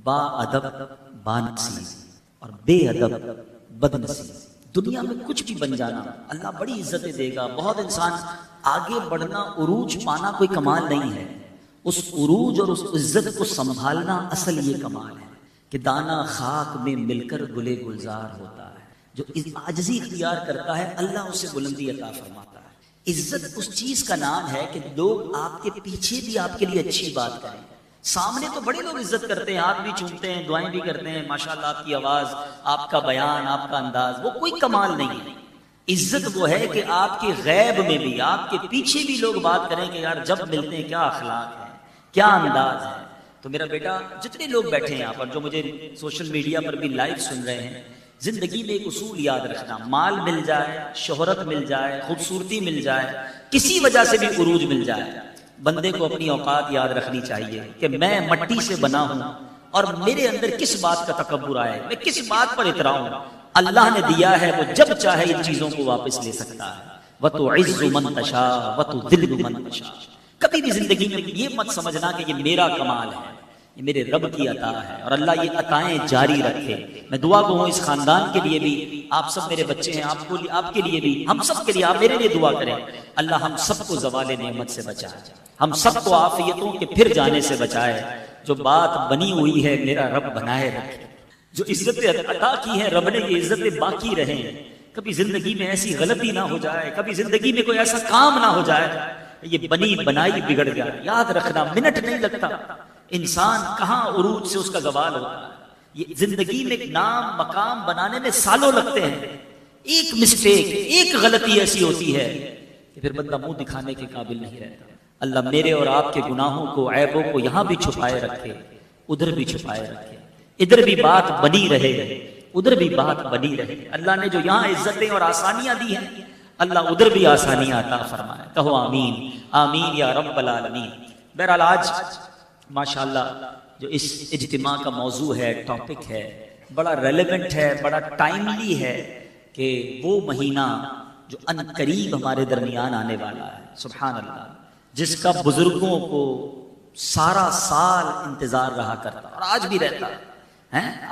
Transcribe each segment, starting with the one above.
با ادب بانصیب اور بے ادب بدنصیب. دنیا میں کچھ بھی بن جانا اللہ بڑی عزتیں دے گا. بہت انسان آگے بڑھنا، عروج پانا کوئی کمال نہیں ہے. اس عروج اور اس عزت کو سنبھالنا اصل یہ کمال ہے کہ دانہ خاک میں مل کر گلے گلزار ہوتا ہے. جو عاجزی اختیار کرتا ہے اللہ اسے بلندی عطا فرماتا ہے. عزت اس چیز کا نام ہے کہ لوگ آپ کے پیچھے بھی آپ کے لیے اچھی بات کریں. سامنے تو بڑے لوگ عزت کرتے ہیں، ہاتھ بھی چومتے ہیں، دعائیں بھی کرتے ہیں، ماشاءاللہ آپ کی آواز، آپ کا بیان، آپ کا انداز، وہ کوئی کمال نہیں ہے. عزت وہ ہے کہ آپ کے غیب میں بھی، آپ کے پیچھے بھی لوگ بات کریں کہ یار جب ملتے ہیں کیا اخلاق ہے، کیا انداز ہے. تو میرا بیٹا، جتنے لوگ بیٹھے ہیں یہاں پر جو مجھے سوشل میڈیا پر بھی لائیو سن رہے ہیں، زندگی میں ایک اصول یاد رکھنا: مال مل جائے، شہرت مل جائے، خوبصورتی مل جائے، کسی وجہ سے بھی عروج مل جائے، بندے کو اپنی اوقات یاد رکھنی چاہیے کہ میں مٹی سے بنا ہوں اور میرے اندر کس بات کا تکبر آئے، میں کس بات پر اتراؤں. اللہ نے دیا ہے، وہ جب چاہے ان چیزوں کو واپس لے سکتا ہے. وَتُعِزُّ مَن تَشَاءُ وَتُذِلُّ مَن تَشَاءُ. کبھی بھی زندگی میں یہ مت سمجھنا کہ یہ میرا کمال ہے، یہ میرے رب کی عطا ہے اور اللہ یہ عطائیں جاری رکھے. میں دعا کو ہوں اس خاندان کے لیے بھی، آپ سب میرے بچے ہیں، آپ کے لیے بھی، ہم سب کے لیے آپ میرے لیے دعا کریں. اللہ ہم سب کو زوال نعمت سے بچائے، ہم سب کو عافیتوں کے پھر جانے سے بچائے. جو بات بنی ہوئی ہے میرا رب بنائے رکھے. جو عزتیں عطا کی ہیں رب نے، یہ عزتیں باقی رہیں. کبھی زندگی میں ایسی غلطی نہ ہو جائے، کبھی زندگی میں کوئی ایسا کام نہ ہو جائے یہ بنی بنائی بگڑ جائے. یاد رکھنا منٹ نہیں لگتا، انسان کہاں عروج سے اس کا زوال ہوتا ہے. یہ زندگی میں نام مقام بنانے میں سالوں لگتے ہیں. ایک مسٹیک، ایک غلطی ایسی ہوتی ہے کہ پھر بندہ منہ دکھانے کے قابل نہیں رہتا. اللہ میرے اور آپ کے گناہوں کو، عیبوں کو یہاں بھی چھپائے رکھے، ادھر بھی چھپائے رکھے. ادھر بھی بات بنی رہے، ادھر بھی بات بنی رہے. اللہ نے جو یہاں عزتیں اور آسانیاں دی ہیں، اللہ ادھر بھی آسانیاں عطا فرمائے. کہو آمین، آمین یا رب العالمین. بہرحال آج ماشاءاللہ جو اس اجتماع کا موضوع ہے، ٹاپک ہے، بڑا ریلیونٹ ہے، بڑا ٹائملی ہے کہ وہ مہینہ جو ان قریب ہمارے درمیان آنے والا ہے، سبحان اللہ، جس کا بزرگوں کو سارا سال انتظار رہا کرتا اور آج بھی رہتا ہے.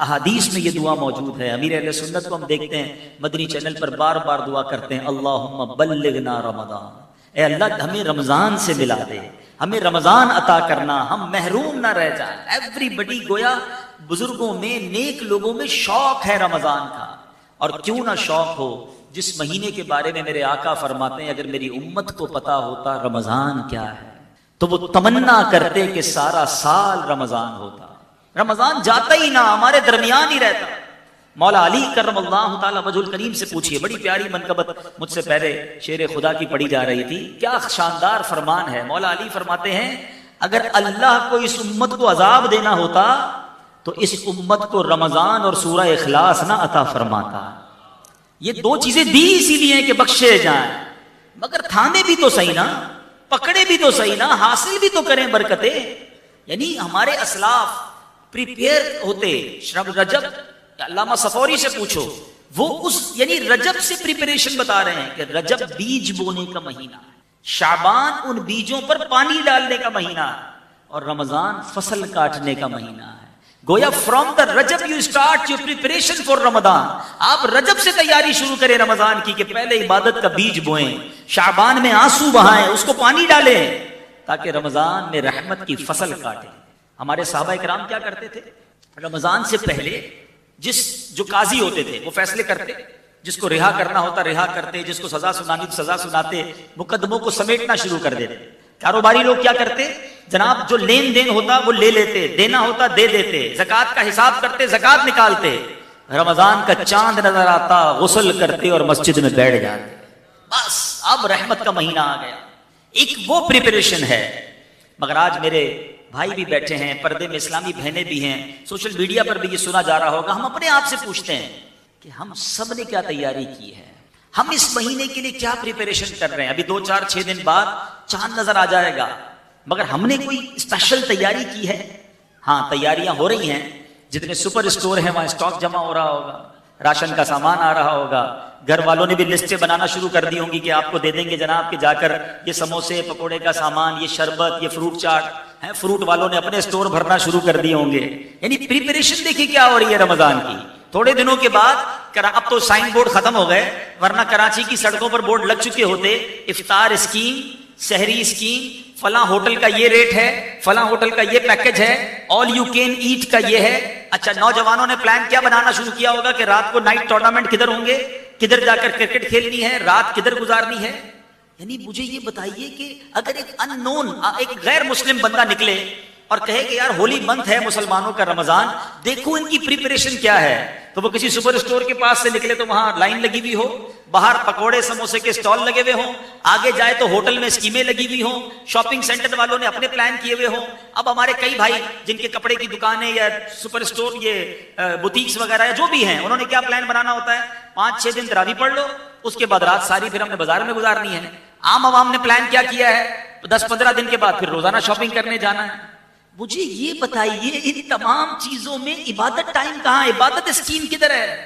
احادیث میں یہ دعا موجود ہے. امیر اہل سنت کو ہم دیکھتے ہیں مدنی چینل پر بار بار دعا کرتے ہیں: اللہم بلغنا رمضان. اے اللہ ہمیں رمضان سے ملا دے، ہمیں رمضان عطا کرنا، ہم محروم نہ رہ جائیں. ایوری بڈی، گویا بزرگوں میں، نیک لوگوں میں شوق ہے رمضان کا. اور کیوں نہ شوق ہو، جس مہینے کے بارے میں میرے آقا فرماتے ہیں اگر میری امت کو پتا ہوتا رمضان کیا ہے تو وہ تمنا کرتے کہ سارا سال رمضان ہوتا. رمضان جاتا ہی نہ، ہمارے درمیان ہی رہتا. مولا علی کرم اللہ تعالی وجہ الکریم سے پوچھئے، بڑی پیاری منقبت مجھ سے پہلے شیر خدا کی پڑھی جا رہی تھی. کیا شاندار فرمان ہے. مولا علی فرماتے ہیں اگر اللہ کو اس امت کو عذاب دینا ہوتا تو اس امت کو رمضان اور سورہ اخلاص نہ عطا فرماتا. یہ دو چیزیں دی اسی لیے کہ بخشے جائیں، مگر تھامے بھی تو صحیح نا، پکڑے بھی تو صحیح نا، حاصل بھی تو کریں برکتیں. یعنی ہمارے اسلاف پریپیئر ہوتے. رجب، علامہ صفوری سے پوچھو، وہ اس یعنی رجب سے پریپریشن بتا رہے ہیں کہ رجب بیج بونے کا مہینہ ہے، شعبان ان بیجوں پر پانی ڈالنے کا مہینہ ہے، اور رمضان فصل کاٹنے کا مہینہ ہے. گویا from the Rajab you start your preparation for Ramadan. آپ رجب سے تیاری شروع کریں رمضان کی کہ پہلے عبادت کا بیج بوئیں، شعبان میں آنسو بہائیں، اس کو پانی ڈالیں تاکہ رمضان میں رحمت کی فصل کاٹیں. ہمارے صحابہ کرام کیا کرتے تھے؟ رمضان سے پہلے جو قاضی ہوتے تھے وہ فیصلے کرتے، جس کو رہا کرنا ہوتا رہا کرتے، جس کو سزا سنانی تو سزا سناتے، مقدموں کو سمیٹنا شروع کر دیتے. کاروباری لوگ کیا کرتے؟ جناب جو لین دین ہوتا وہ لے لیتے، دینا ہوتا دے دیتے، زکوٰۃ کا حساب کرتے، زکوٰۃ نکالتے. رمضان کا چاند نظر آتا، غسل کرتے اور مسجد میں بیٹھ جاتے. بس اب رحمت کا مہینہ آ گیا. ایک وہ پریپریشن ہے. مگر آج میرے بھائی بھی بیٹھے ہیں، پردے میں اسلامی بہنیں بھی ہیں، سوشل میڈیا پر بھی یہ سنا جا رہا ہوگا. ہم اپنے آپ سے پوچھتے ہیں کہ ہم سب نے کیا تیاری کی ہے، ہم اس مہینے کے لیے کیا پریپریشن کر رہے ہیں. ابھی 2-4-6 دن بعد چاند نظر آ جائے گا، مگر ہم نے کوئی اسپیشل تیاری کی ہے؟ ہاں تیاریاں ہو رہی ہیں. جتنے سپر اسٹور ہیں وہاں اسٹاک جمع ہو رہا ہوگا، راشن کا سامان آ رہا ہوگا، گھر والوں نے بھی لسٹیں بنانا شروع کر دی ہوں گی کہ آپ کو دے دیں گے جناب کہ جا کر یہ سموسے پکوڑے کا سامان، یہ شربت، یہ فروٹ چاٹ فروٹ والوں نے اپنے سٹور بھرنا شروع کر دیے ہوں گے. یعنی پریپریشن دیکھیے کیا ہو رہی ہے رمضان کی. تھوڑے دنوں کے بعد اب تو سائن بورڈ ختم ہو گئے, ورنہ کراچی کی سڑکوں پر بورڈ لگ چکے ہوتے, افطار اسکیم, سحری اسکیم, فلاں ہوٹل کا یہ ریٹ ہے, فلاں ہوٹل کا یہ پیکج ہے, آل یو کین ایٹ کا یہ ہے. اچھا, نوجوانوں نے پلان کیا بنانا شروع کیا ہوگا کہ رات کو نائٹ ٹورنامنٹ کدھر ہوں گے, کدھر جا کر کرکٹ کھیلنی ہے, رات کدھر گزارنی ہے. یعنی مجھے یہ بتائیے کہ اگر ایک ان نون, ایک غیر مسلم بندہ نکلے اور کہے کہ یار ہولی منتھ ہے مسلمانوں کا رمضان, دیکھو ان کی پریپریشن کیا ہے, تو وہ کسی سپر اسٹور کے پاس سے نکلے تو وہاں لائن لگی ہوئی ہو, باہر پکوڑے سموسے کے سٹال لگے ہوئے ہوں, آگے جائے تو ہوٹل میں اسکیمیں لگی ہوئی ہوں, شاپنگ سینٹر والوں نے اپنے پلان کیے ہوئے ہوں. اب ہمارے کئی بھائی جن کے کپڑے کی دکانیں یا سپر اسٹور, یہ بوتیکس وغیرہ جو بھی ہیں, انہوں نے کیا پلان بنانا ہوتا ہے, 5-6 دن تراویح پڑھ لو, اس کے بعد رات ساری پھر ہم نے بازار میں گزارنی ہے. عام عوام نے پلان کیا کیا ہے, 10-15 دن کے بعد پھر روزانہ شاپنگ کرنے جانا ہے. مجھے یہ بتائیے ان تمام چیزوں میں عبادت ٹائم کہاں ہے, عبادت اسکیم کدھر ہے,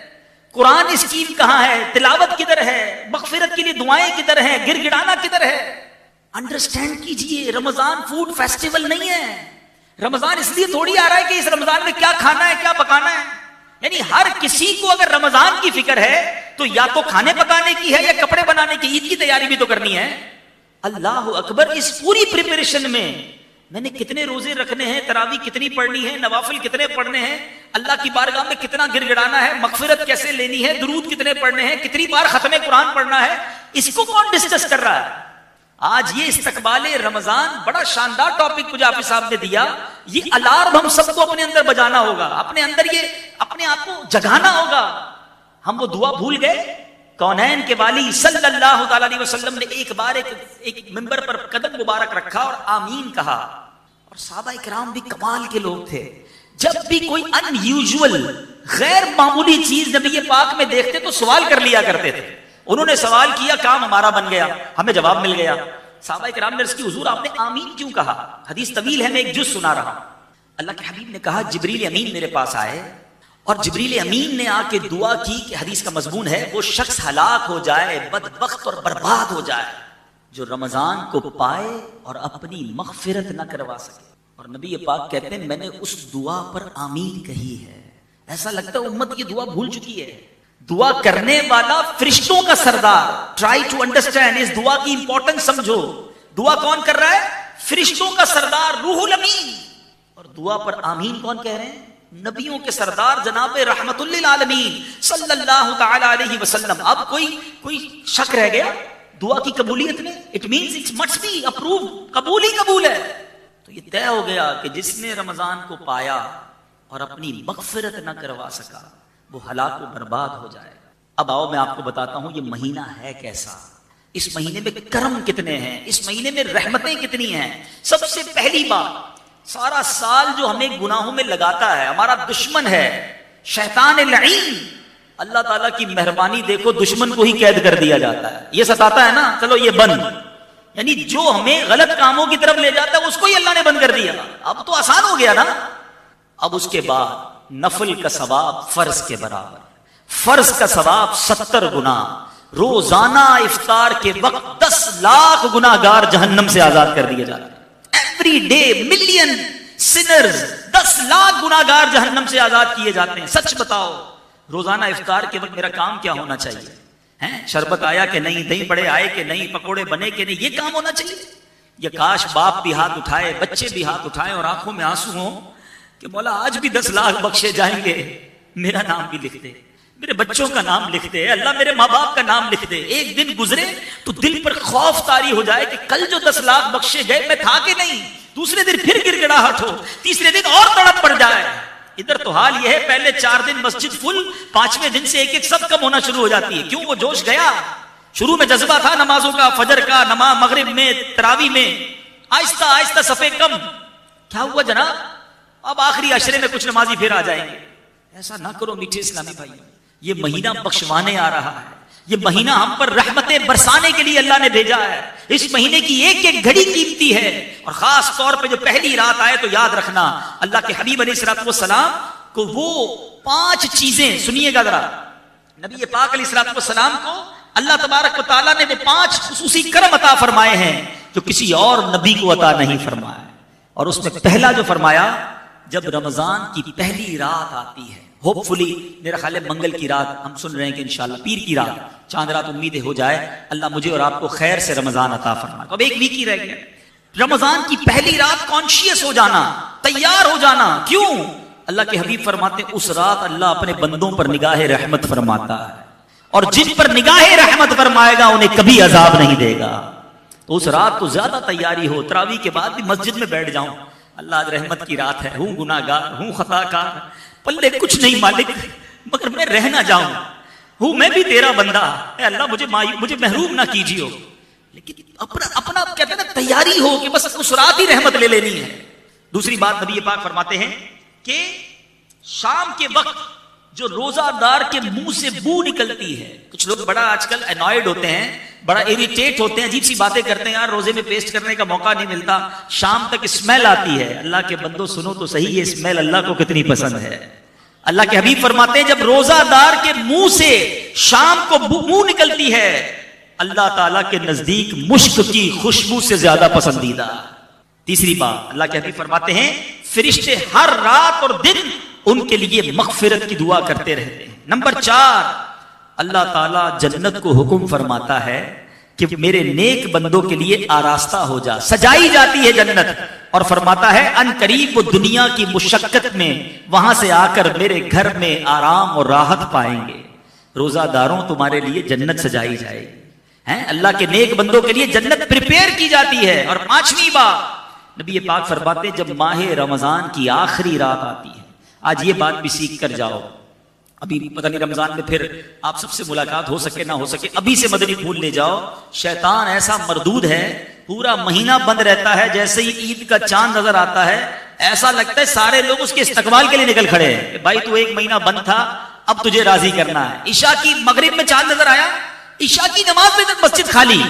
قرآن اسکیم کہاں ہے, تلاوت کدھر ہے, مغفرت کے لیے دعائیں کدھر ہیں, گر گڑانا کدھر ہے. انڈرسٹینڈ کیجئے, رمضان فوڈ فیسٹیول نہیں ہے. رمضان اس لیے تھوڑی آ رہا ہے کہ اس رمضان میں کیا کھانا ہے, کیا پکانا ہے. یعنی ہر کسی کو اگر رمضان کی فکر ہے تو یا تو کھانے پکانے کی ہے یا کپڑے بنانے کی, عید کی تیاری بھی تو کرنی ہے. اللہ اکبر, اس پوری پریپریشن میں میں نے کتنے روزے رکھنے ہیں, تراویح کتنی پڑھنی ہے, نوافل کتنے پڑھنے ہیں, اللہ کی بارگاہ میں کتنا گر گڑانا ہے, مغفرت کیسے لینی ہے, درود کتنے پڑھنے ہیں, کتنی بار ختم قرآن پڑھنا ہے, اس کو کون ڈسکس کر رہا ہے. آج یہ استقبال رمضان بڑا شاندار ٹاپک مجھے حافظ صاحب نے دیا. یہ الارم ہم سب کو اپنے اندر بجانا ہوگا, اپنے اندر یہ اپنے آپ کو جگانا ہوگا. ہم وہ دعا بھول گئے. کونین کے والی صلی اللہ تعالی علیہ وسلم نے ایک بار ایک ممبر پر قدم مبارک رکھا اور آمین کہا, اور صحابہ کرام بھی کمال کے لوگ تھے. جب بھی کوئی ان یوزول غیر معمولی چیز نبی پاک میں دیکھتے تو سوال کر لیا کرتے تھے. انہوں نے سوال کیا, کام ہمارا بن گیا, ہمیں جواب مل گیا. صحابہ کرام نے عرض کی, حضور آپ نے آمین کیوں کہا؟ حدیث طویل ہے, میں ایک جز سنا رہا ہوں. اللہ کے حبیب نے کہا, جبریل امین میرے پاس آئے اور جبریل امین نے آ کے دعا کی کہ حدیث کا مضمون ہے, وہ شخص ہلاک ہو جائے, بدبخت اور برباد ہو جائے جو رمضان کو پائے اور اپنی مغفرت نہ کروا سکے. اور نبی پاک کہتے ہیں میں نے اس دعا پر آمین کہی ہے. ایسا لگتا ہے امت یہ دعا بھول چکی ہے. دعا کرنے والا فرشتوں کا سردار. ٹرائی ٹو انڈرسٹینڈ, اس دعا کی امپورٹنس سمجھو. دعا کون کر رہا ہے؟ فرشتوں کا سردار روح الامین. اور دعا پر آمین کون کہہ رہے ہیں؟ نبیوں کے سردار جناب رحمت للعالمین صلی اللہ تعالی علیہ وسلم. اب کوئی شک رہ گیا دعا کی قبولیت میں؟ It means it must be approve, قبول ہی قبول ہے. تو یہ طے ہو گیا کہ جس نے رمضان کو پایا اور اپنی مغفرت نہ کروا سکا وہ ہلاک و برباد ہو جائے گا. اب آؤ میں آپ کو بتاتا ہوں یہ مہینہ ہے کیسا, اس مہینے میں کرم کتنے ہیں, اس مہینے میں رحمتیں کتنی ہیں. سب سے پہلی بات, سارا سال جو ہمیں گناہوں میں لگاتا ہے ہمارا دشمن ہے شیطان لعین. اللہ تعالیٰ کی مہربانی دیکھو, دشمن کو ہی قید کر دیا جاتا ہے. یہ ستاتا ہے نا, چلو یہ بند, یعنی جو ہمیں غلط کاموں کی طرف لے جاتا ہے اس کو ہی اللہ نے بند کر دیا. اب تو آسان ہو گیا نا. اب اس کے بعد نفل کا ثواب فرض کے برابر, فرض کا ثواب 70 گنا. روزانہ افطار کے وقت 10 لاکھ گناہگار جہنم سے آزاد کر دیے جاتے ہیں. Every day million sinners, 10 lakh گناہگار جہنم سے آزاد کیے جاتے ہیں. سچ بتاؤ روزانہ افطار کے وقت میرا کام کیا ہونا چاہیے؟ شربت آیا کہ نہیں, دہی بڑے آئے کہ نہیں, پکوڑے بنے کہ نہیں, یہ کام ہونا چاہیے. یہ کاش باپ بھی ہاتھ اٹھائے, بچے بھی ہاتھ اٹھائیں اور آنکھوں میں آنسو ہوں کہ مولا آج بھی 10 لاکھ بخشے جائیں گے, میرا نام بھی لکھ دے, میرے بچوں کا نام لکھ دے, اللہ میرے ماں باپ کا نام لکھ دے. ایک دن گزرے تو دل پر خوف طاری ہو جائے کہ کل جو 10 لاکھ بخشے گئے میں تھا کہ نہیں, دوسرے دن پھر گر گڑاہٹ ہو, تیسرے دن اور تڑپ پڑ جائے. ادھر تو حال یہ ہے پہلے 4 دن مسجد فل, 5ویں دن سے ایک سب کم ہونا شروع ہو جاتی ہے. کیوں؟ وہ جوش گیا. شروع میں جذبہ تھا نمازوں کا, فجر کا, نماز مغرب میں, تراویح میں, آہستہ آہستہ صفے کم. کیا ہوا جناب؟ اب آخری عشرے میں کچھ نمازی پھر آ جائیں گے. ایسا نہ کرو میٹھے اسلامی بھائی, یہ مہینہ بخشوانے آ رہا ہے, یہ مہینہ ہم پر رحمتیں برسانے کے لیے اللہ نے بھیجا ہے. اس مہینے کی ایک ایک گھڑی قیمتی ہے, اور خاص طور پہ جو پہلی رات آئے تو یاد رکھنا اللہ کے حبیب علیہ الصلوۃ والسلام کو وہ 5 چیزیں, سنیے گا ذرا, نبی پاک علیہ الصلوۃ والسلام کو اللہ تبارک و تعالیٰ نے وہ 5 خصوصی کرم عطا فرمائے ہیں جو کسی اور نبی کو عطا نہیں فرمائے. اور اس میں پہلا جو فرمایا جب رمضان کی پہلی رات آتی ہے، ہوپ فلی میرا خیال ہے منگل کی رات ہم سن رہے ہیں کہ انشاءاللہ پیر کی رات، چاند رات امید ہو جائے اللہ مجھے اور آپ کو خیر سے رمضان عطا فرمائے. اب ایک ویک ہی رہ گیا. رمضان کی پہلی رات کانشیس ہو جانا، تیار ہو جانا. کیوں؟ اللہ کے حبیب فرماتے اس رات اللہ اپنے بندوں پر نگاہ رحمت فرماتا ہے، اور جن پر نگاہ رحمت فرمائے گا انہیں کبھی عذاب نہیں دے گا. تو اس رات کو زیادہ تیاری ہو. تراویح کے بعد بھی مسجد میں بیٹھ جاؤں، اللہ آج رحمت کی رات ہے، ہوں گناہ گار، ہوں خطا کار، پلے کچھ نہیں مالک، مگر میں رہ نہ جاؤں، ہوں میں بھی تیرا بندہ، اے اللہ مجھے محروم نہ کیجیے. لیکن اپنا کہتے ہیں نا تیاری ہو کہ بس اس رات ہی رحمت لے لینی ہے. دوسری بات نبی پاک فرماتے ہیں کہ شام کے وقت جو روزہ دار کے منہ سے بو نکلتی ہے، کچھ لوگ بڑا آج کل انوائڈ ہوتے ہیں، بڑا اریٹیٹ ہوتے ہیں، عجیب سی باتیں کرتے ہیں، یار روزے میں پیسٹ کرنے کا موقع نہیں ملتا، شام تک اسمیل آتی ہے. اللہ کے بندوں سنو تو صحیح، یہ اسمیل اللہ کو کتنی پسند ہے. اللہ کے حبیب فرماتے ہیں جب روزہ دار کے منہ سے شام کو بو نکلتی ہے، اللہ تعالیٰ کے نزدیک مشک کی خوشبو سے زیادہ پسندیدہ. تیسری بات اللہ کے حبیب فرماتے ہیں فرشتے ہر رات اور دن ان کے لیے مغفرت کی دعا کرتے رہتے ہیں. نمبر 4 اللہ تعالیٰ جنت کو حکم فرماتا ہے کہ میرے نیک بندوں کے لیے آراستہ ہو جا، سجائی جاتی ہے جنت، اور فرماتا ہے ان قریب وہ دنیا کی مشقت میں وہاں سے آ کر میرے گھر میں آرام اور راحت پائیں گے. روزہ داروں تمہارے لیے جنت سجائی جائے گی. اللہ کے نیک بندوں کے لیے جنت پریپیئر کی جاتی ہے. اور 5ویں بات نبی پاک فرماتے جب ماہ رمضان کی آخری رات آتی ہے، آج یہ بات بھی سیکھ کر جاؤ، ابھی پتہ نہیں رمضان میں پھر آپ سب سے ملاقات ہو سکے نہ ہو سکے، ابھی سے مدنی پھول لے جاؤ. شیطان ایسا مردود ہے، پورا مہینہ بند رہتا ہے، جیسے ہی عید کا چاند نظر آتا ہے ایسا لگتا ہے سارے لوگ اس کے استقبال کے لیے نکل کھڑے ہیں کہ بھائی تو ایک مہینہ بند تھا، اب تجھے راضی کرنا ہے. عشاء کی مغرب میں چاند نظر آیا، عشاء کی نماز میں مسجد خالی.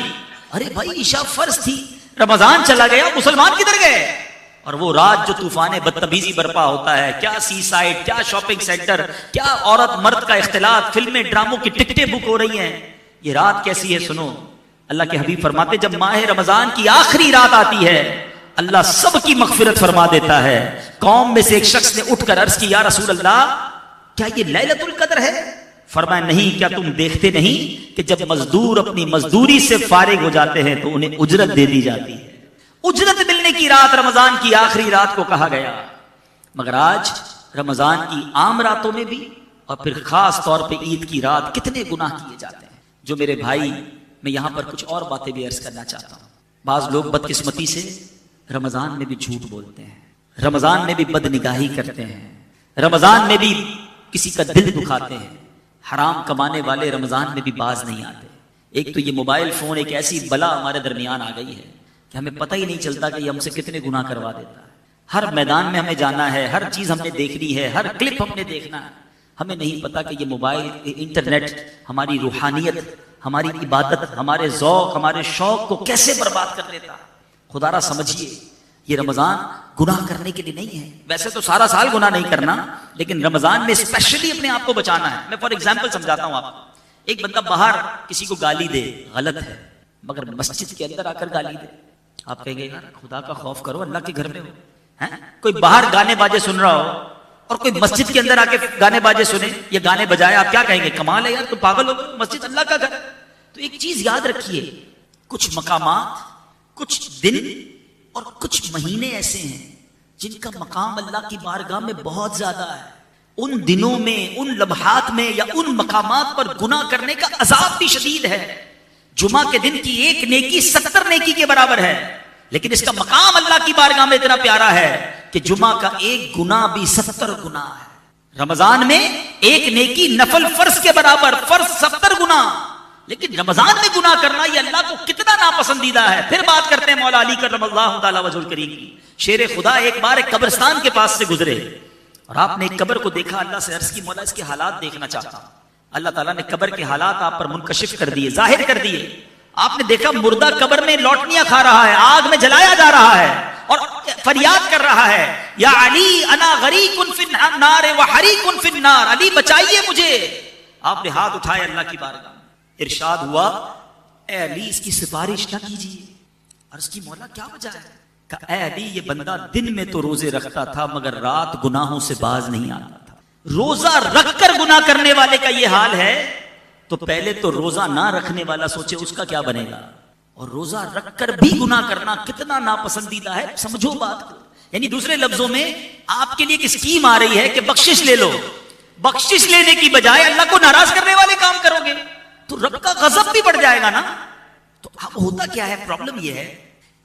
ارے بھائی عشاء فرض تھی، رمضان چلا گیا، مسلمان کدھر گئے؟ اور وہ رات جو طوفان بدتمیزی برپا ہوتا ہے، کیا سی سائڈ، کیا شاپنگ سینٹر، کیا عورت مرد کا اختلاط، فلمیں ڈراموں کی ٹکٹیں بک ہو رہی ہیں، یہ رات کیسی ہے سنو. اللہ کے حبیب فرماتے جب ماہ رمضان کی آخری رات آتی ہے اللہ سب کی مغفرت فرما دیتا ہے. قوم میں سے ایک شخص نے اٹھ کر عرض کی یا رسول اللہ کیا یہ لیلۃ القدر ہے؟ فرمایا نہیں، کیا تم دیکھتے نہیں کہ جب مزدور اپنی مزدوری سے فارغ ہو جاتے ہیں تو انہیں اجرت دے دی جاتی ہے. اجرت ملنے کی رات رمضان کی آخری رات کو کہا گیا. مگر آج رمضان کی عام راتوں میں بھی اور پھر خاص طور پہ عید کی رات کتنے گناہ کیے جاتے ہیں. جو میرے بھائی، میں یہاں پر کچھ اور باتیں بھی عرض کرنا چاہتا ہوں. بعض لوگ بدقسمتی سے رمضان میں بھی جھوٹ بولتے ہیں، رمضان میں بھی بد نگاہی کرتے ہیں، رمضان میں بھی کسی کا دل دکھاتے ہیں. حرام کمانے والے رمضان میں بھی باز نہیں آتے. ایک تو یہ موبائل فون ایک ایسی بلا ہمارے درمیان آ گئی ہے کہ ہمیں پتہ ہی نہیں چلتا کہ یہ ہم سے کتنے گناہ کروا دیتا ہے. ہر میدان میں ہمیں جانا ہے، ہر چیز ہم نے دیکھنی ہے، ہر کلپ ہم نے دیکھنا ہے. ہمیں نہیں پتا کہ یہ موبائل، انٹرنیٹ ہماری روحانیت، ہماری عبادت، ہمارے ذوق، ہمارے شوق کو کیسے برباد کر دیتا. خدا را سمجھیے یہ رمضان گناہ کرنے کے لیے نہیں ہے. ویسے تو سارا سال گناہ نہیں کرنا، لیکن رمضان میں اسپیشلی اپنے آپ کو بچانا ہے. میں فار ایگزامپل سمجھاتا ہوں آپ کو. ایک بندہ باہر کسی کو گالی دے، غلط ہے، مگر مسجد کے اندر آ کر گالی دے. آپ کہیں گے یار خدا کا خوف کرو، اللہ کے گھر میں ہو. کوئی باہر گانے باجے سن رہا ہو اور کوئی مسجد کے اندر آ کے گانے باجے سنے یا گانے بجائے، آپ کیا کہیں گے؟ کمال ہے یار، تو پاگل ہو گئے، مسجد اللہ کا گھر. تو ایک چیز یاد رکھیے، کچھ مقامات، کچھ دن اور کچھ مہینے ایسے ہیں جن کا مقام اللہ کی بارگاہ میں بہت زیادہ ہے. ان دنوں میں، ان لمحات میں یا ان مقامات پر گناہ کرنے کا عذاب بھی شدید ہے. جمعہ کے دن کی ایک نیکی 70 نیکی کے برابر ہے، لیکن اس کا مقام اللہ کی بارگاہ میں اتنا پیارا ہے کہ جمعہ کا ایک گناہ بھی 70 گناہ ہے. رمضان میں ایک نیکی نفل فرض کے برابر، فرض 70 گناہ. لیکن رمضان میں گناہ کرنا یہ اللہ کو کتنا ناپسندیدہ ہے. پھر بات کرتے ہیں مولا علی کرم اللہ تعالی وجہ الکریم کی. شیر خدا ایک بار ایک قبرستان کے پاس سے گزرے اور آپ نے ایک قبر کو دیکھا. اللہ سے عرض کی مولا اس کے حالات دیکھنا چاہتا ہوں. اللہ تعالیٰ نے قبر کے حالات آپ پر منکشف کر دیے، ظاہر کر دیے. آپ نے دیکھا مردہ قبر میں لوٹنیاں کھا رہا ہے، آگ میں جلایا جا رہا ہے اور فریاد کر رہا ہے یا علی انا غریق فی النار وحریق فی النار، علی بچائیے مجھے. آپ نے ہاتھ اٹھائے اللہ کی بارگاہ میں. ارشاد ہوا اے علی اس کی سفارش نہ کیجیے. عرض کی مولا کیا وجہ ہے؟ کہ اے علی یہ بندہ دن میں تو روزے رکھتا تھا مگر رات گناہوں سے باز نہیں آتا تھا. روزہ رکھ کر گناہ کرنے والے کا یہ حال ہے تو پہلے تو روزہ نہ رکھنے والا سوچے اس کا کیا بنے گا. اور روزہ رکھ کر بھی گناہ کرنا کتنا ناپسندیدہ ہے, سمجھو بات کو. یعنی دوسرے لفظوں میں آپ کے لیے ایک اسکیم آ رہی ہے کہ بخشش لے لو, بخشش لینے کی بجائے اللہ کو ناراض کرنے والے کام کرو گے تو رب کا غضب بھی بڑھ جائے گا نا. تو اب ہوتا کیا ہے, پرابلم یہ ہے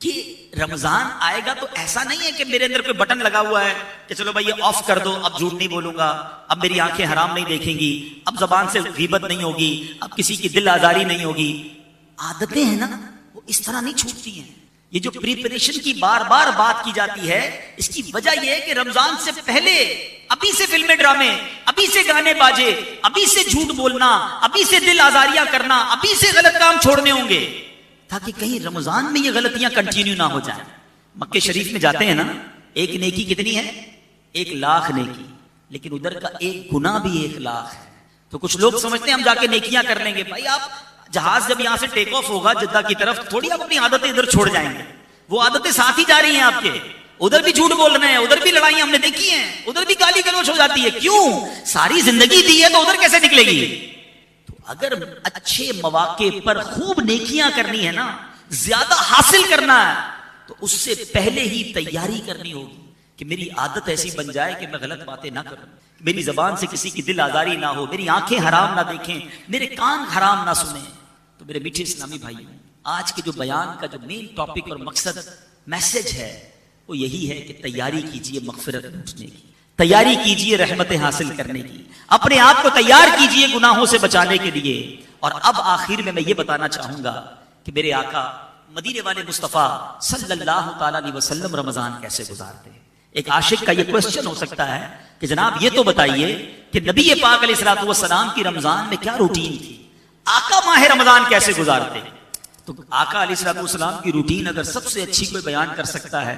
کہ رمضان آئے گا تو ایسا نہیں ہے کہ میرے اندر کوئی بٹن لگا ہوا ہے کہ چلو بھائی یہ آف کر دو, اب جھوٹ نہیں بولوں گا, اب میری آنکھیں حرام نہیں دیکھیں گی, اب زبان سے غیبت نہیں ہوگی, اب کسی کی دل آزاری نہیں ہوگی. عادتیں ہیں نا وہ اس طرح نہیں چھوٹتی ہیں. یہ جو پریپریشن کی بار بار بات کی جاتی ہے اس کی وجہ یہ ہے کہ رمضان سے پہلے ابھی سے فلمیں ڈرامے, ابھی سے گانے باجے, ابھی سے جھوٹ بولنا, ابھی سے دل آزاریاں کرنا, ابھی سے غلط کام چھوڑنے ہوں گے تاکہ کہیں رمضان میں یہ غلطیاں کنٹینیو نہ ہو جائیں. مکہ شریف میں جاتے ہیں نا, ایک نیکی کتنی ہے, 1,00,000 نیکی, لیکن ادھر کا ایک گناہ بھی 1,00,000 ہے. تو کچھ لوگ سمجھتے ہیں ہم جا کے نیکیاں کر لیں گے. بھائی آپ جہاز جب یہاں سے ٹیک آف ہوگا جدہ کی طرف تھوڑی آپ اپنی عادتیں ادھر چھوڑ جائیں گے, وہ عادتیں ساتھ ہی جا رہی ہیں آپ کے. ادھر بھی جھوٹ بول رہے ہیں, ادھر بھی لڑائیاں ہم نے دیکھی ہیں, ادھر بھی گالی گلوچ ہو جاتی ہے. کیوں, ساری زندگی دی ہے تو ادھر کیسے نکلے گی. تو اگر اچھے مواقع پر خوب نیکیاں کرنی ہے نا, زیادہ حاصل کرنا ہے, تو اس سے پہلے ہی تیاری کرنی ہوگی کہ میری عادت ایسی بن جائے کہ میں غلط باتیں نہ کروں, میری زبان سے کسی کی دل آزاری نہ ہو, میری آنکھیں حرام نہ دیکھیں, میرے کان حرام نہ سنیں. تو میرے میٹھے اسلامی بھائیوں, آج کے جو بیان کا جو مین ٹاپک اور مقصد میسج ہے وہ یہی ہے کہ تیاری کیجئے مغفرت پہنچنے کی, تیاری کیجئے رحمتیں حاصل کرنے کی, اپنے آپ کو تیار کیجئے گناہوں سے بچانے کے لیے. اور اب آخر میں یہ بتانا چاہوں گا کہ میرے آقا مدینے والے مصطفیٰ صلی اللہ تعالیٰ علیہ وسلم رمضان کیسے گزارتے ہیں. ایک عاشق کا یہ کوشچن ہو سکتا ہے کہ جناب یہ تو بتائیے کہ نبی پاک علیہ الصلوۃ والسلام کی رمضان میں کیا روٹین تھی, آقا ماہ رمضان کیسے گزارتے. تو آقا علیہ الصلوۃ والسلام کی روٹین اگر سب سے اچھی کوئی بیان کر سکتا ہے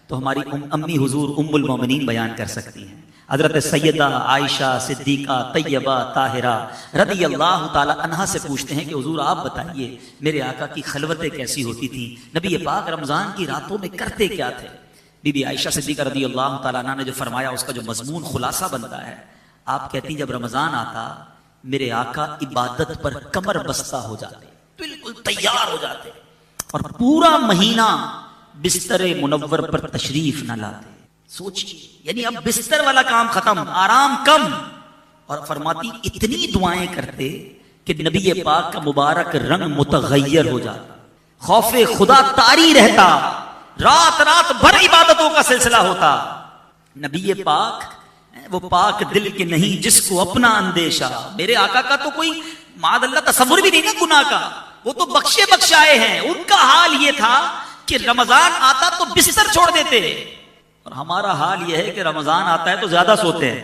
تو ہماری امی حضور ام المومنین بیان کر سکتی ہیں. حضرت سیدہ عائشہ صدیقہ طیبہ طاہرہ رضی اللہ تعالی عنہا سے پوچھتے ہیں کہ حضور آپ بتائیے میرے آقا کی خلوتیں کیسی ہوتی تھی, نبی پاک رمضان کی راتوں میں کرتے کیا تھے. بی بی عائشہ صدیقہ رضی اللہ تعالیٰ عنہ نے جو فرمایا اس کا جو مضمون خلاصہ بنتا ہے, آپ کہتی جب رمضان آتا میرے آقا عبادت پر کمر بستہ ہو جاتے, بالکل تیار ہو جاتے, اور پورا مہینہ بستر منور پر تشریف نہ لاتے. سوچیے, یعنی اب بستر والا کام ختم, آرام کم, اور فرماتی اتنی دعائیں کرتے کہ نبی پاک کا مبارک رنگ متغیر ہو جاتا, خوف خدا طاری رہتا, رات رات بھر عبادتوں کا سلسلہ ہوتا. نبی پاک وہ پاک دل کے نہیں جس کو اپنا اندیشہ. میرے آقا کا تو کوئی معاذ اللہ تصور بھی نہیں نا گناہ کا, وہ تو بخشے بخشائے ہیں. ان کا حال یہ تھا کہ رمضان آتا تو بستر چھوڑ دیتے, اور ہمارا حال یہ ہے کہ رمضان آتا ہے تو زیادہ سوتے ہیں.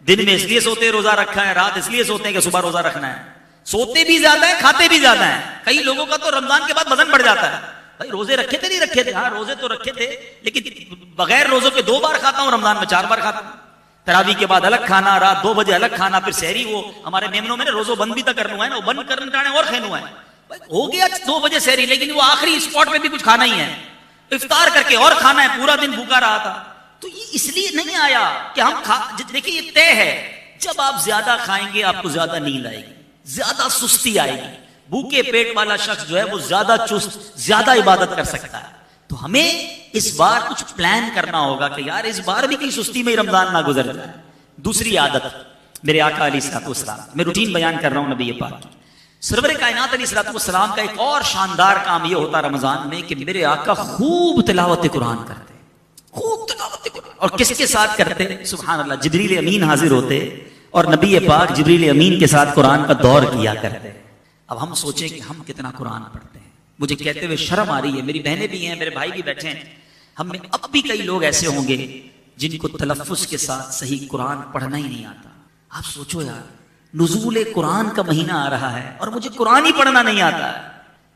دن میں اس لیے سوتے ہیں روزہ رکھا ہے, رات اس لیے سوتے ہیں کہ صبح روزہ رکھنا ہے. سوتے بھی زیادہ ہیں, کھاتے بھی زیادہ ہیں. کئی لوگوں کا تو رمضان کے بعد وزن بڑھ جاتا ہے. بھائی روزے رکھے تھے نہیں رکھے تھے, ہاں روزے تو رکھے تھے, لیکن بغیر روزوں کے 2 بار کھاتا ہوں, رمضان میں 4 بار کھاتا ہوں. تراویح کے بعد الگ کھانا, رات 2 بجے الگ کھانا, پھر سحری. وہ ہمارے میمنوں میں روزوں بند بھی تک کرنا ہے نا, وہ بند کرنا اور کھینو ہے. ہو گیا 2 بجے سحری, لیکن وہ آخری اسپاٹ میں بھی کچھ کھانا ہی ہے, افطار کر کے اور کھانا ہے, پورا دن بھوکا رہا تھا. تو یہ اس لیے نہیں آیا کہ ہم دیکھیں یہ طے ہے, جب آپ زیادہ کھائیں گے آپ کو زیادہ نیند آئے گی, زیادہ سستی آئے گی. بھوکے پیٹ والا شخص جو ہے وہ زیادہ چست, زیادہ عبادت کر سکتا ہے. تو ہمیں اس بار کچھ پلان کرنا ہوگا کہ یار اس بار بھی کہیں سستی میں رمضان نہ گزر جائے. دوسری عادت میرے آقا علیہ الصلوۃ والسلام, میں روٹین بیان کر رہا ہوں نبی پاک کی. سرور کائنات علیہ الصلوۃ والسلام کا ایک اور شاندار کام یہ ہوتا رمضان میں کہ میرے آقا خوب تلاوت قرآن کرتے, خوب تلاوت قرآن. اور کس کے ساتھ کرتے, سبحان اللہ, جبریل امین حاضر ہوتے اور نبی پاک جبریل امین کے ساتھ قرآن کا دور کیا کرتے. اب ہم سوچیں کہ ہم کتنا قرآن پڑھتے ہیں. مجھے کہتے ہوئے شرم آ رہی ہے, میری بہنیں بھی ہیں, میرے بھائی بھی بیٹھے ہیں, ہم میں اب بھی کئی لوگ ایسے ہوں گے جن کو تلفظ کے ساتھ صحیح قرآن پڑھنا ہی نہیں آتا. آپ سوچو یار, نزول قرآن کا مہینہ آ رہا ہے اور مجھے قرآن ہی پڑھنا نہیں آتا ہے.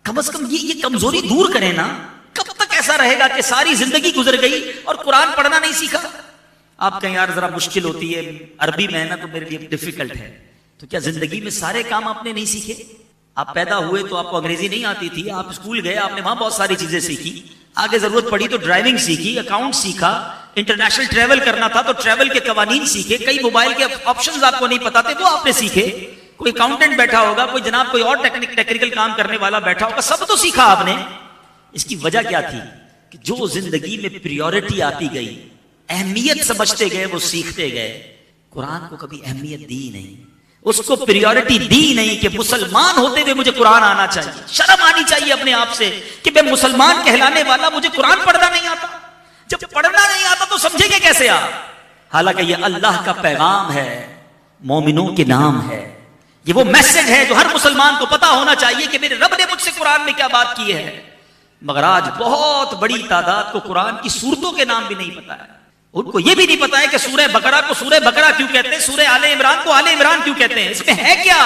کم از کم یہ کمزوری دور کریں نا. کب تک ایسا رہے گا کہ ساری زندگی گزر گئی اور قرآن پڑھنا نہیں سیکھا؟ آپ کہیں یار ذرا مشکل ہوتی ہے, عربی میں ہے نا تو میرے لیے ڈیفیکلٹ ہے. تو کیا زندگی میں سارے کام آپ نے نہیں سیکھے؟ آپ پیدا ہوئے تو آپ کو انگریزی نہیں آتی تھی, آپ اسکول گئے, آپ نے وہاں بہت ساری چیزیں سیکھی, آگے ضرورت پڑی تو ڈرائیونگ سیکھی, اکاؤنٹ سیکھا, انٹرنیشنل ٹریول کرنا تھا تو ٹریول کے قوانین سیکھے, کئی موبائل کے آپشنز آپ کو نہیں پتا تھے وہ آپ نے سیکھے, کوئی اکاؤنٹنٹ بیٹھا ہوگا, کوئی جناب کوئی اور ٹیکنیکل کام کرنے والا بیٹھا ہوگا, سب تو سیکھا آپ نے. اس کی وجہ کیا تھی کہ جو زندگی میں پریورٹی آتی گئی, اہمیت سمجھتے گئے, وہ سیکھتے گئے. قرآن کو کبھی اہمیت دی نہیں, اس کو پریورٹی دی نہیں کہ مسلمان ہوتے ہوئے مجھے قرآن آنا چاہیے. شرم آنی چاہیے اپنے آپ سے کہ میں مسلمان کہلانے والا, مجھے قرآن پڑھنا نہیں آتا. جب پڑھنا نہیں آتا تو سمجھیں گے کیسے آپ؟ حالانکہ یہ اللہ کا پیغام ہے, مومنوں کے نام ہے, یہ وہ میسج ہے جو ہر مسلمان کو پتا ہونا چاہیے کہ میرے رب نے مجھ سے قرآن میں کیا بات کی ہے. مگر آج بہت بڑی تعداد کو قرآن کی سورتوں کے نام بھی نہیں پتا ہے. ان کو یہ بھی نہیں پتا ہے کہ سورہ بقرہ کو سورہ بقرہ کیوں کہتے ہیں, سورہ آل عمران کو آل عمران کیوں کہتے ہیں, اس میں ہے کیا.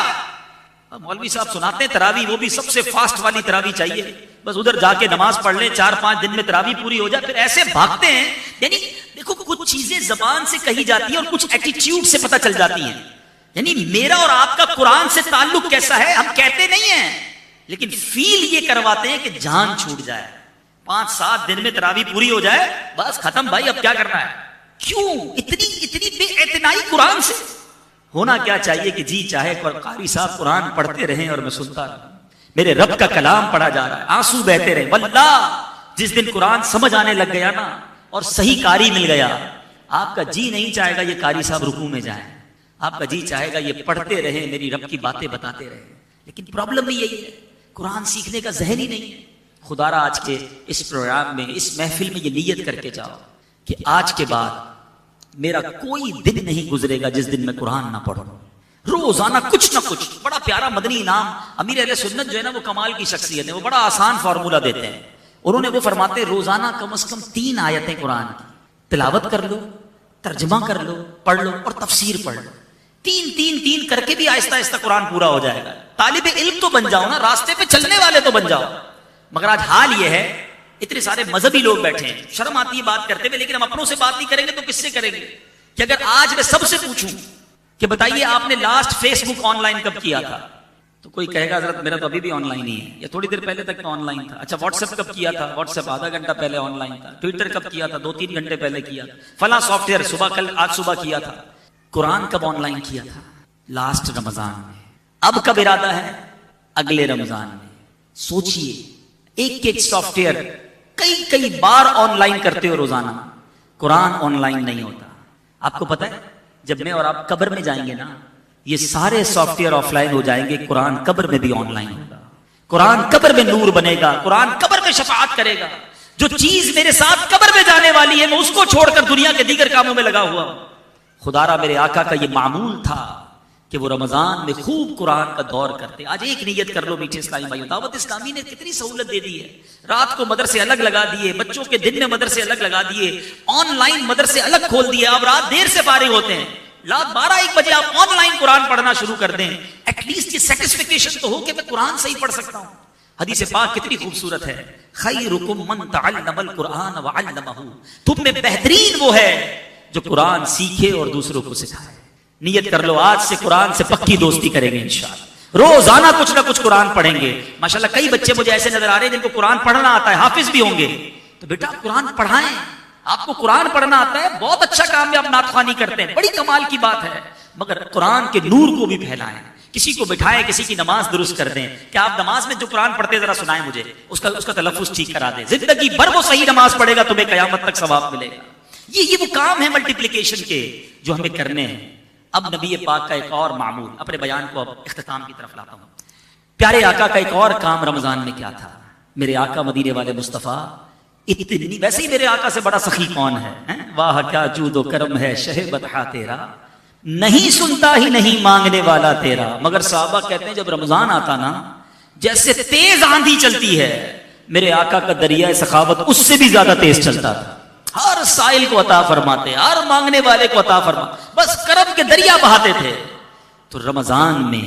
مولوی صاحب سناتے ہیں تراویح, وہ بھی سب سے فاسٹ والی تراویح چاہیے, بس ادھر جا کے نماز پڑھ لیں, 4-5 دن میں تراویح پوری ہو جائے, پھر ایسے بھاگتے ہیں. یعنی دیکھو کچھ چیزیں زبان سے کہی جاتی ہیں اور کچھ ایٹیٹیوڈ سے پتہ چل جاتی ہیں. یعنی میرا اور آپ کا قرآن سے تعلق کیسا ہے ہم کہتے نہیں ہیں, لیکن فیل یہ کرواتے ہیں کہ جان چھوٹ جائے, 5-7 دن میں تراویح پوری ہو جائے, بس ختم بھائی, اب کیا کرنا ہے. کیوں اتنی بے اعتنائی قرآن سے؟ ہونا کیا چاہیے کہ جی چاہے قاری صاحب قرآن پڑھتے رہیں اور میں سنتا رہوں, میرے رب کا کلام پڑھا جا رہا ہے, آنسو بہتے رہے. واللہ جس دن قرآن سمجھ آنے لگ گیا نا اور صحیح قاری مل گیا, آپ کا جی نہیں چاہے گا یہ قاری صاحب رکوع میں جائیں, آپ کا جی چاہے گا یہ پڑھتے رہیں, میری رب کی باتیں بتاتے رہیں. لیکن پرابلم بھی یہی ہے, قرآن سیکھنے کا ذہن ہی نہیں ہے. خدا را آج کے اس پروگرام میں, اس محفل میں یہ نیت کر کے جاؤ کہ آج کے بعد میرا کوئی دن نہیں گزرے گا جس دن میں قرآن نہ پڑھوں. روزانہ کچھ نہ کچھ. بڑا پیارا مدنی انعام امیر اہل سنت جو ہے نا, وہ کمال کی شخصیت ہے, وہ بڑا آسان فارمولہ دیتے ہیں. انہوں نے وہ فرماتے روزانہ کم از کم 3 آیتیں قرآن کی تلاوت کر لو, ترجمہ کر لو, پڑھ لو اور تفسیر پڑھ لو. 3 کر کے بھی آہستہ آہستہ قرآن پورا ہو جائے گا. طالب علم تو بن جاؤ نا, راستے پہ چلنے والے تو بن جاؤ. مگر آج حال یہ ہے, اتنے سارے مذہبی لوگ بیٹھے ہیں, شرم آتی ہے بات کرتے ہوئے, لیکن ہم اپنوں سے بات نہیں کریں گے تو کس سے کریں گے. کہ اگر آج میں سب سے پوچھوں کہ بتائیے آپ نے last Facebook online کب کیا تھا, تو کوئی کہے گا حضرت میرا تو ابھی بھی آن لائن ہی ہے, یا تھوڑی دیر پہلے تک تو آن لائن تھا. اچھا واٹس ایپ کب کیا تھا, واٹس ایپ آدھا گھنٹہ پہلے آن لائن تھا. ٹویٹر کب کیا تھا, 2-3 گھنٹے پہلے کیا تھا. فلاں سافٹ ویئر آج صبح کیا تھا. قرآن کب آن لائن کیا تھا, لاسٹ رمضان میں. اب کب ارادہ ہے, اگلے رمضان میں. سوچئے ایک سافٹ ویئر کئی بار آن لائن کرتے ہو روزانہ, قرآن آن لائن نہیں ہوتا. آپ کو پتا ہے جب میں اور آپ قبر میں جائیں گے نا, یہ سارے سافٹ ویئر آف لائن ہو جائیں گے, قرآن قبر میں بھی آن لائن ہوگا. قرآن قبر میں نور بنے گا, قرآن قبر میں شفاعت کرے گا. جو چیز میرے ساتھ قبر میں جانے والی ہے میں اس کو چھوڑ کر دنیا کے دیگر کاموں میں لگا ہوا ہوں. خدا را میرے آقا کا یہ معمول تھا کہ وہ رمضان میں خوب قرآن کا دور کرتے. آج ایک نیت کر لو میٹھے اسلامی بھائیو, دعوت اسلامی نے کتنی سہولت دے دی ہے. رات کو مدرسے الگ لگا دیے, بچوں کے دن میں مدرسے الگ لگا دیے, آن لائن مدرسے الگ کھول دیے. آپ رات دیر سے فارغ ہوتے ہیں, رات 12-1 بجے آپ آن لائن قرآن پڑھنا شروع کر دیں. ایٹ لیسٹ یہ سیٹسفیکیشن تو ہو کہ میں قرآن صحیح پڑھ سکتا ہوں. حدیث پاک کتنی خوبصورت ہے, خیرکم من تعلم القرآن وعلمہ, تم میں بہترین وہ ہے جو قرآن سیکھے اور دوسروں کو سکھائے. نیت کر لو آج سے قرآن سے پکی دوستی کریں گے انشاءاللہ. روزانہ کچھ نہ کچھ قرآن پڑھیں گے. ماشاءاللہ کئی بچے مجھے ایسے نظر آ رہے ہیں جن کو قرآن پڑھنا آتا ہے, حافظ بھی ہوں گے. تو بیٹا آپ قرآن پڑھائیں, آپ کو قرآن پڑھنا آتا ہے, بہت اچھا کام ہے. آپ نعت خوانی کرتے ہیں, بڑی کمال کی بات ہے. مگر قرآن کے نور کو بھی پھیلائیں. کسی کو بٹھائیں, کسی کی نماز درست کر دیں. کہ آپ نماز میں جو قرآن پڑھتے ذرا سنائیں مجھے, اس کا تلفظ ٹھیک کرا دیں. زندگی بھر وہ صحیح نماز پڑھے گا, تمہیں قیامت تک ثواب ملے گا. یہ وہ کام ہے ملٹیپلیکیشن کے جو ہمیں کرنے ہیں. اب نبی پاک کا ایک اور معمول, اپنے بیان کو اب اختتام کی طرف لاتا ہوں. پیارے آقا کا ایک اور کام رمضان میں کیا تھا. میرے آقا مدینے والے مصطفیٰ اتنی, ویسے ہی میرے آقا سے بڑا سخی کون ہے, واہ کیا جود و کرم ہے شہ بطحا تیرا, نہیں سنتا ہی نہیں مانگنے والا تیرا. مگر صحابہ کہتے ہیں جب رمضان آتا نا, جیسے تیز آندھی چلتی ہے, میرے آقا کا دریائے سخاوت اس سے بھی زیادہ تیز چلتا تھا. ہر سائل کو عطا فرماتے, ہر مانگنے والے کو عطا فرماتے, بس کرم کے دریا بہاتے تھے. تو رمضان میں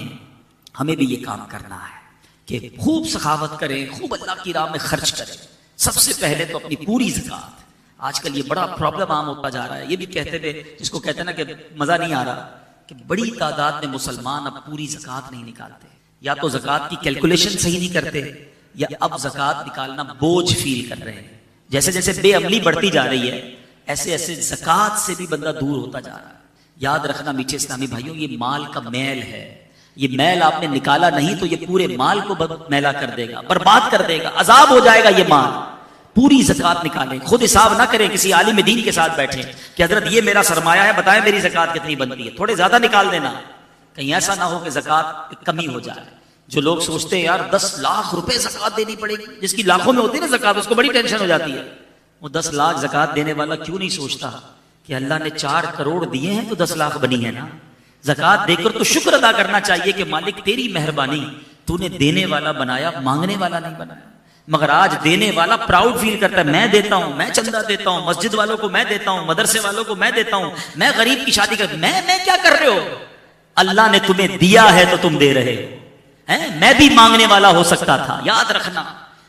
ہمیں بھی یہ کام کرنا ہے کہ خوب سخاوت کریں, خوب اللہ کی راہ میں خرچ کریں. سب سے پہلے تو اپنی پوری زکات. آج کل یہ بڑا پرابلم عام ہوتا جا رہا ہے. یہ بھی کہتے تھے, جس کو کہتے ہیں نا کہ مزہ نہیں آ رہا, کہ بڑی تعداد میں مسلمان اب پوری زکات نہیں نکالتے. یا تو زکوٰۃ کی کیلکولیشن صحیح نہیں کرتے، یا اب زکوٰۃ نکالنا بوجھ فیل کر رہے ہیں. جیسے جیسے بے عملی بڑھتی جا رہی ہے ایسے ایسے زکوٰۃ سے بھی بندہ دور ہوتا جا رہا ہے. یاد رکھنا میٹھے اسلامی بھائیوں، یہ مال کا میل ہے. یہ میل آپ نے نکالا نہیں تو یہ پورے مال کو میلا کر دے گا، برباد کر دے گا، عذاب ہو جائے گا یہ مال. پوری زکوٰۃ نکالیں، خود حساب نہ کریں، کسی عالم دین کے ساتھ بیٹھیں کہ حضرت یہ میرا سرمایہ ہے، بتائیں میری زکوٰۃ کتنی بنتی ہے. تھوڑے زیادہ نکال دینا، کہیں ایسا نہ ہو کہ زکوٰۃ کمی ہو جائے. جو لوگ سوچتے ہیں یار 10 لاکھ روپے زکوٰۃ دینی پڑے گی، جس کی لاکھوں میں ہوتی ہے نا زکوٰۃ، اس کو بڑی ٹینشن ہو جاتی ہے. وہ 10 لاکھ زکوٰۃ دینے والا کیوں نہیں سوچتا کہ اللہ نے 4 کروڑ دیے ہیں تو 10 لاکھ بنی ہے نا. زکوٰۃ دے کر تو شکر ادا کرنا چاہیے کہ مالک تیری مہربانی، تو نے دینے والا بنایا، مانگنے والا نہیں بنایا. مگر آج دینے والا پراؤڈ فیل کرتا ہے، میں دیتا ہوں، میں چندہ دیتا ہوں، مسجد والوں کو میں دیتا ہوں، مدرسے والوں کو میں دیتا ہوں، میں غریب کی شادی کر، میں کیا کر رہے ہو؟ اللہ نے تمہیں دیا ہے تو تم دے رہے ہو. میں بھی مانگنے والا ہو سکتا تھا. یاد رکھنا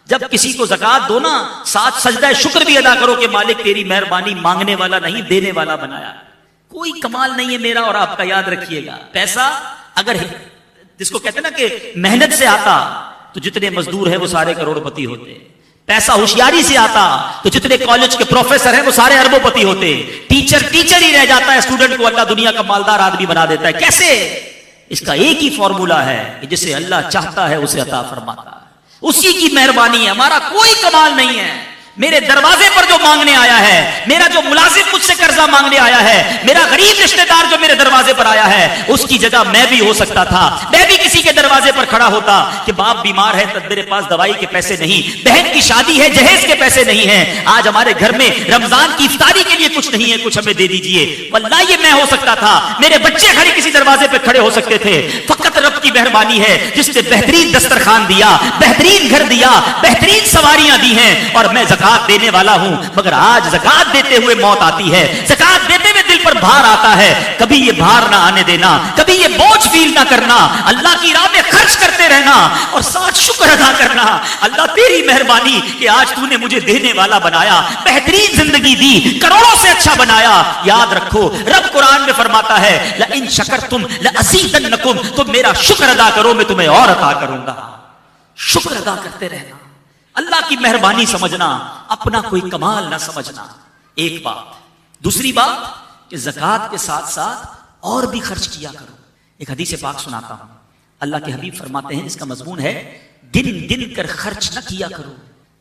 جب کسی کو زکوٰۃ دو نا، ساتھ سجدہ شکر بھی ادا کرو کہ مالک تیری مہربانی، مانگنے والا نہیں دینے والا بنایا. کوئی کمال نہیں ہے میرا اور آپ کا. یاد رکھیے گا پیسہ اگر جس کو کہتے ہیں نا کہ محنت سے آتا تو جتنے مزدور ہیں وہ سارے کروڑ پتی ہوتے. پیسہ ہوشیاری سے آتا تو جتنے کالج کے پروفیسر ہیں وہ سارے اربوں پتی ہوتے. ٹیچر ہی رہ جاتا ہے، اسٹوڈنٹ کو اللہ دنیا کا مالدار آدمی بنا دیتا ہے. کیسے؟ اس کا ایک ہی فارمولا ہے کہ جسے اللہ چاہتا ہے اسے عطا فرماتا ہے، اسی کی مہربانی ہے. ہمارا کوئی کمال نہیں ہے. میرے دروازے پر جو مانگنے آیا ہے، میرا جو ملازم مجھ سے قرضہ مانگنے آیا ہے، میرا غریب رشتہ دار جو میرے دروازے پر آیا ہے، اس کی جگہ میں بھی ہو سکتا تھا. میں بھی کسی کے دروازے پر کھڑا ہوتا کہ باپ بیمار ہے، میرے پاس دوائی کے پیسے نہیں، بہن کی شادی ہے، جہیز کے پیسے نہیں ہیں، آج ہمارے گھر میں رمضان کی افطاری کے لیے کچھ نہیں ہے، کچھ ہمیں دے دیجئے. واللہ یہ میں ہو سکتا تھا. میرے بچے کھڑے کسی دروازے پہ کھڑے ہو سکتے تھے. فقط رب کی مہربانی ہے جس نے بہترین دسترخوان دیا، بہترین گھر دیا، بہترین سواریاں دی ہیں، اور میں زکوٰۃ دینے والا ہوں. مگر آج زکوٰۃ دیتے ہوئے موت آتی ہے، زکوٰۃ دیتے ہوئے دل پر بھار آتا ہے. کبھی یہ بھار نہ آنے دینا، کبھی یہ بوجھ فیل نہ کرنا. اللہ کی راہ میں خرچ کرتے رہنا اور ساتھ شکر ادا کرنا. اللہ تیری مہربانی کہ آج تو نے مجھے دینے والا بنایا، بہترین زندگی دی، کروڑوں سے اچھا بنایا. یاد رکھو رب قرآن میں فرماتا ہے لئن شکرتم لأزیدنکم، تم میرا شکر ادا کرو میں تمہیں اور عطا کروں گا. شکر ادا کرتے رہنا، اللہ کی مہربانی سمجھنا، اپنا کوئی کمال نہ سمجھنا. ایک بات. دوسری بات کہ زکوٰۃ کے ساتھ ساتھ اور بھی خرچ کیا کرو. ایک حدیث پاک سناتا ہوں. اللہ کے حبیب فرماتے ہیں، اس کا مضمون ہے گن گن کر خرچ نہ کیا کرو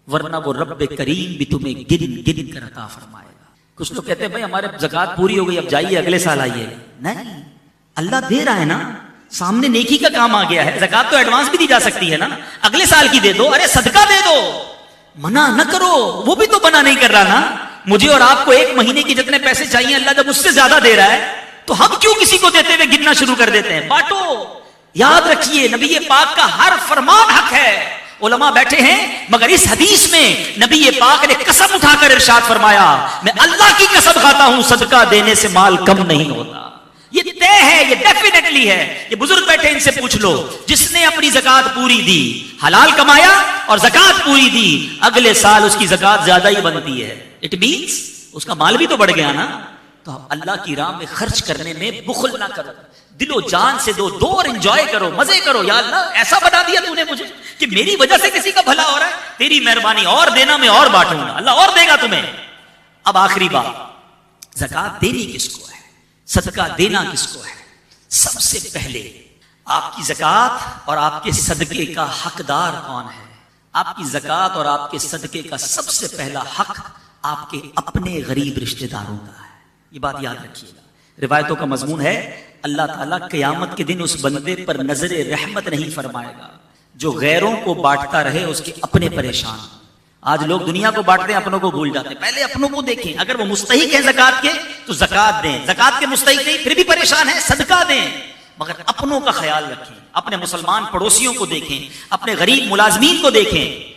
ورنہ وہ رب کریم بھی تمہیں گن گن کر عطا فرمائے گا. کچھ لوگ کہتے ہیں بھائی ہمارے زکوٰۃ پوری ہو گئی، اب جائیے اگلے سال آئیے. نہیں، اللہ دے رہا ہے نا، سامنے نیکی کا کام آ گیا ہے. زکوٰۃ تو ایڈوانس بھی دی جا سکتی ہے نا، اگلے سال کی دے دو، ارے صدقہ دے دو، منع نہ کرو. وہ بھی تو منع نہیں کر رہا نا. مجھے اور آپ کو 1 مہینے کی جتنے پیسے چاہیے اللہ جب اس سے زیادہ دے رہا ہے تو ہم کیوں کسی کو دیتے ہوئے گننا شروع کر دیتے ہیں؟ بانٹو. یاد رکھیے نبی پاک کا ہر فرمان حق ہے. علماء بیٹھے ہیں مگر اس حدیث میں نبی پاک نے قسم اٹھا کر ارشاد فرمایا، میں اللہ کی قسم کھاتا ہوں صدقہ دینے سے مال کم نہیں ہوتا. یہ طے ہے، یہ ڈیفینیٹلی ہے. یہ بزرگ بیٹھے ان سے پوچھ لو، جس نے اپنی زکوٰۃ پوری دی، حلال کمایا اور زکوٰۃ پوری دی، اگلے سال اس کی زکوٰۃ زیادہ ہی بنتی ہے. اٹ مینس اس کا مال بھی تو بڑھ گیا نا. تو اللہ کی راہ میں خرچ کرنے میں بخل نہ کرو، دل و جان سے دو اور انجوائے کرو، مزے کرو. یا اللہ ایسا بنا دیا تو نے مجھے کہ میری وجہ سے کسی کا بھلا ہو رہا ہے، تیری مہربانی، اور دینا میں اور بانٹوں گا، اللہ اور دے گا تمہیں. اب آخری بات، زکوٰۃ دینی کس کو ہے، صدقہ دینا کس کو ہے؟ سب سے پہلے آپ کی زکوٰۃ اور آپ کے صدقے کا حقدار کون ہے؟ آپ کی زکوٰۃ اور آپ کے صدقے کا سب سے پہلا حق آپ کے اپنے غریب رشتہ داروں کا ہے. یہ بات یاد رکھیے گا. روایتوں کا مضمون ہے اللہ تعالیٰ قیامت کے دن اس بندے پر نظر رحمت نہیں فرمائے گا جو غیروں کو بانٹتا رہے اس کے اپنے پریشان. آج لوگ دنیا کو بانٹتے ہیں، اپنوں کو بھول جاتے ہیں. پہلے اپنوں کو دیکھیں، اگر وہ مستحق ہیں زکوٰۃ کے تو زکوٰۃ دیں، زکوٰۃ کے مستحق نہیں پھر بھی پریشان ہیں، صدقہ دیں. مگر اپنوں کا خیال رکھیں، اپنے مسلمان پڑوسیوں کو دیکھیں، اپنے غریب ملازمین کو دیکھیں.